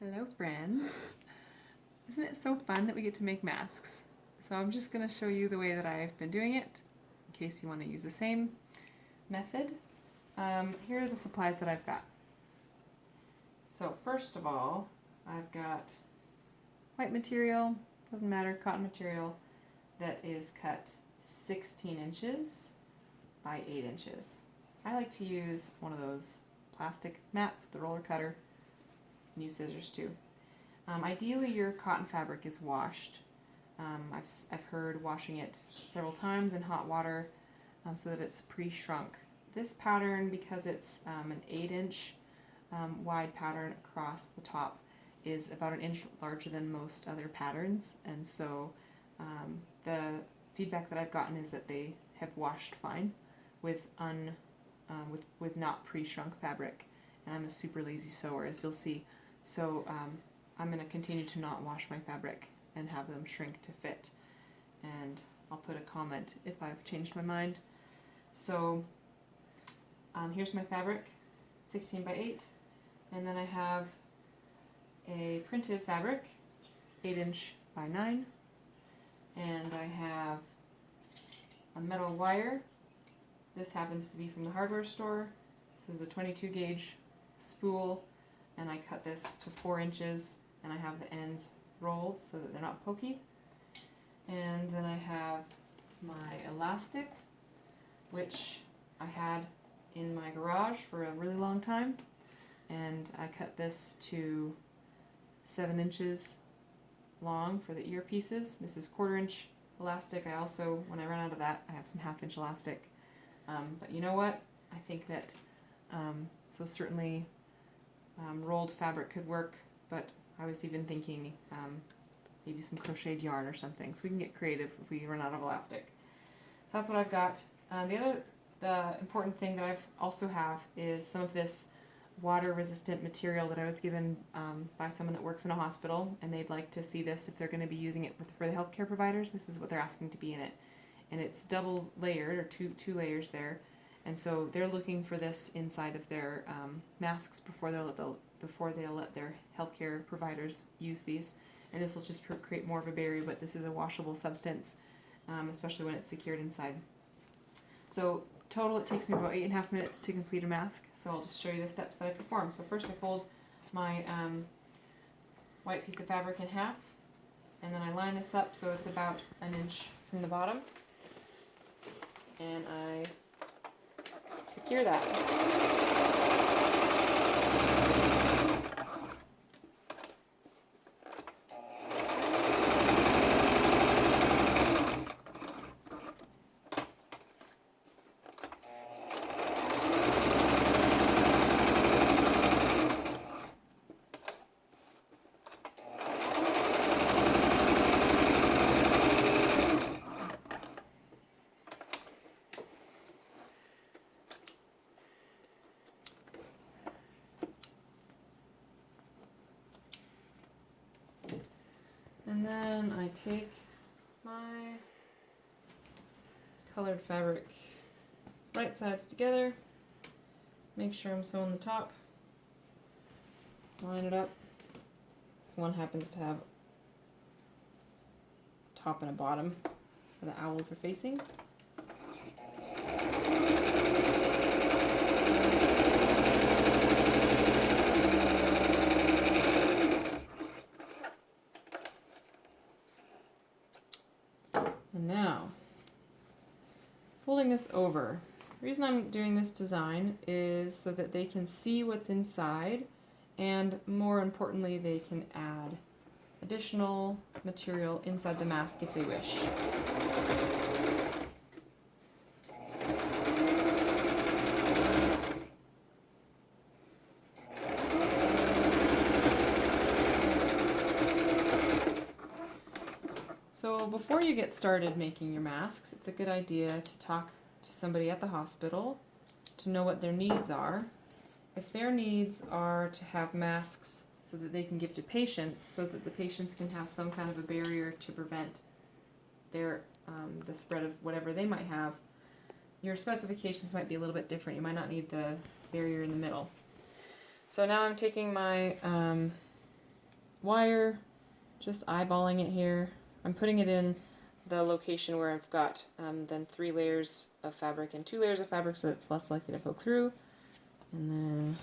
Hello friends! Isn't it so fun that we get to make masks? So I'm just going to show you the way that I've been doing it, in case you want to use the same method. Here are the supplies that I've got. So first of all, I've got white material, doesn't matter, cotton material, that is cut 16 inches by 8 inches. I like to use one of those plastic mats with the roller cutter. And use scissors too. Ideally your cotton fabric is washed. I've heard washing it several times in hot water so that it's pre-shrunk. This pattern, because it's an 8-inch wide pattern across the top, is about an inch larger than most other patterns, and so the feedback that I've gotten is that they have washed fine with not pre-shrunk fabric. And I'm a super lazy sewer, as you'll see. So I'm going to continue to not wash my fabric and have them shrink to fit. And I'll put a comment if I've changed my mind. So here's my fabric, 16 by 8. And then I have a printed fabric, 8-inch by 9. And I have a metal wire. This happens to be from the hardware store. This is a 22 gauge spool, and I cut this to 4 inches, and I have the ends rolled so that they're not pokey. And then I have my elastic, which I had in my garage for a really long time, and I cut this to 7 inches long for the earpieces. This is 1/4 inch elastic. I also, when I run out of that, I have some 1/2 inch elastic. But you know what? I think that so certainly rolled fabric could work, but I was even thinking maybe some crocheted yarn or something, so we can get creative if we run out of elastic. So that's what I've got. The important thing that I've also have is some of this water-resistant material that I was given by someone that works in a hospital, and they'd like to see this if they're going to be using it for the healthcare providers. This is what they're asking to be in it, and it's double layered, or two layers there. And so they're looking for this inside of their masks before they'll let their healthcare providers use these. And this will just create more of a barrier, but this is a washable substance, especially when it's secured inside. So total, it takes me about 8.5 minutes to complete a mask. So I'll just show you the steps that I perform. So first I fold my white piece of fabric in half, and then I line this up so it's about 1 inch from the bottom, and I secure that. And then I take my colored fabric, right sides together, make sure I'm sewing the top, line it up. This one happens to have a top and a bottom where the owls are facing. And now, folding this over. The reason I'm doing this design is so that they can see what's inside, and more importantly, they can add additional material inside the mask if they wish. So before you get started making your masks, it's a good idea to talk to somebody at the hospital to know what their needs are. If their needs are to have masks so that they can give to patients, so that the patients can have some kind of a barrier to prevent their the spread of whatever they might have, your specifications might be a little bit different. You might not need the barrier in the middle. So now I'm taking my wire, just eyeballing it here. I'm putting it in the location where I've got then 3 layers of fabric and 2 layers of fabric, so it's less likely to poke through. And then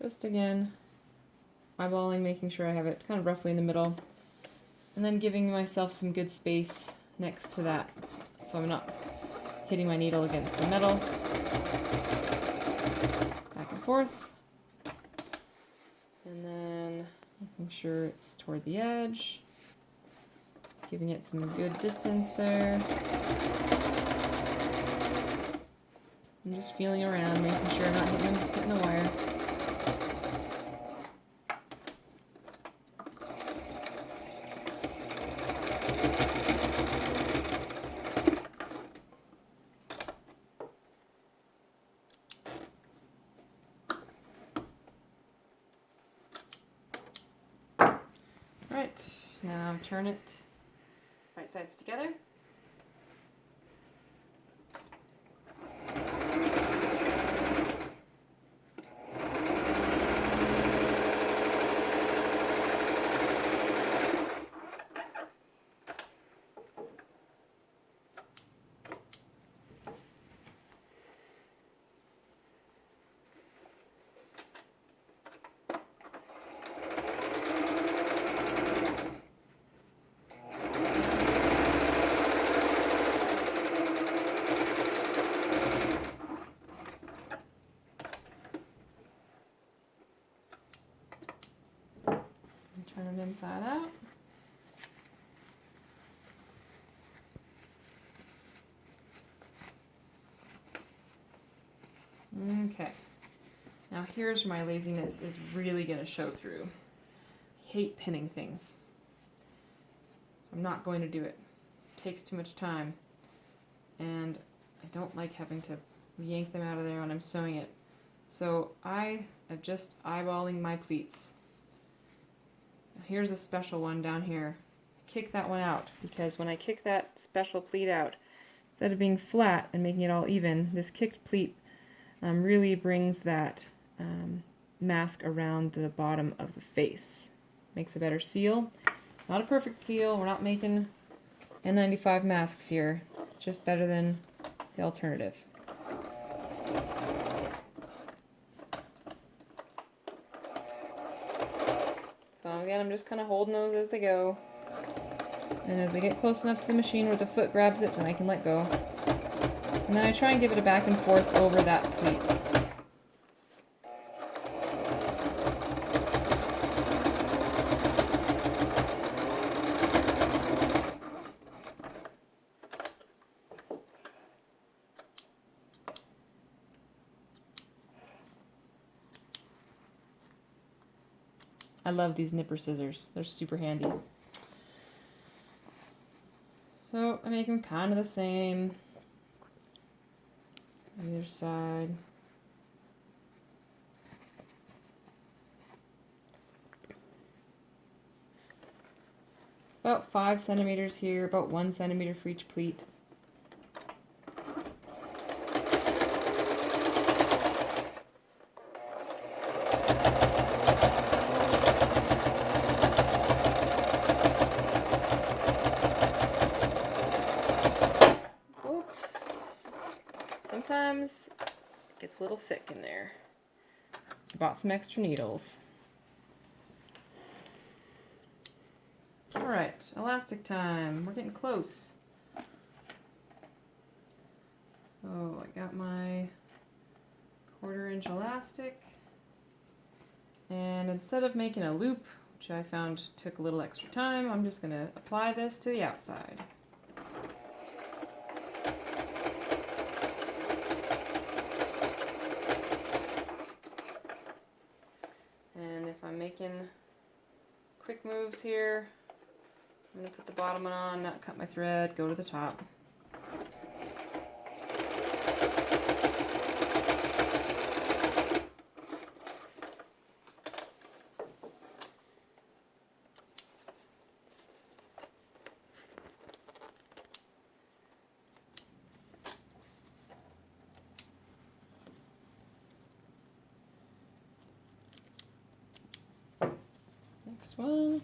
just again eyeballing, making sure I have it kind of roughly in the middle, and then giving myself some good space next to that so I'm not hitting my needle against the metal. Back and forth. And then making sure it's toward the edge. Giving it some good distance there. And just feeling around, making sure I'm not hitting the wire. Right, now turn it right sides together. Turn it inside out. Okay. Now here's where my laziness is really going to show through. I hate pinning things. So I'm not going to do it. It takes too much time. And I don't like having to yank them out of there when I'm sewing it. So I am just eyeballing my pleats. Here's a special one down here. Kick that one out, because when I kick that special pleat out, instead of being flat and making it all even, this kicked pleat really brings that mask around the bottom of the face. Makes a better seal. Not a perfect seal. We're not making N95 masks here. Just better than the alternative. So again, I'm just kind of holding those as they go. And as they get close enough to the machine where the foot grabs it, then I can let go. And then I try and give it a back and forth over that pleat. I love these nipper scissors. They're super handy. So I make them kind of the same. Either side. It's about 5 centimeters here, about 1 centimeter for each pleat. Sometimes it gets a little thick in there. I bought some extra needles. Alright, elastic time. We're getting close. So I got my 1/4 inch elastic. And instead of making a loop, which I found took a little extra time, I'm just going to apply this to the outside. Making quick moves here. I'm going to put the bottom one on, not cut my thread, go to the top. one.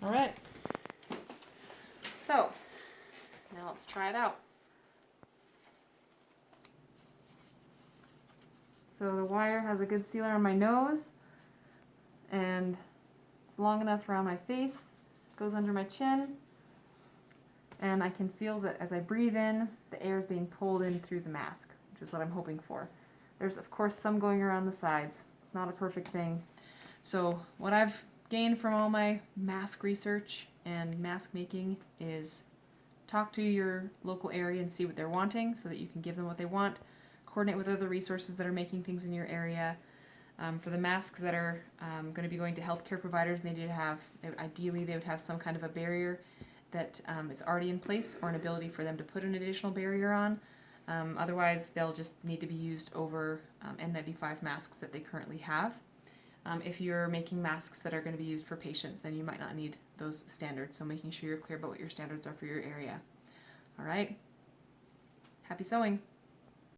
All right. So, now let's try it out. So the wire has a good sealer on my nose, and it's long enough around my face, goes under my chin, and I can feel that as I breathe in, the air is being pulled in through the mask, which is what I'm hoping for. There's of course some going around the sides. It's not a perfect thing. So what I've gained from all my mask research and mask making is talk to your local area and see what they're wanting so that you can give them what they want. Coordinate with other resources that are making things in your area. For the masks that are going to be going to healthcare providers, they need to have, ideally they would have some kind of a barrier that is already in place, or an ability for them to put an additional barrier on. Otherwise, they'll just need to be used over N95 masks that they currently have. If you're making masks that are going to be used for patients, then you might not need those standards. So making sure you're clear about what your standards are for your area. All right. Happy sewing.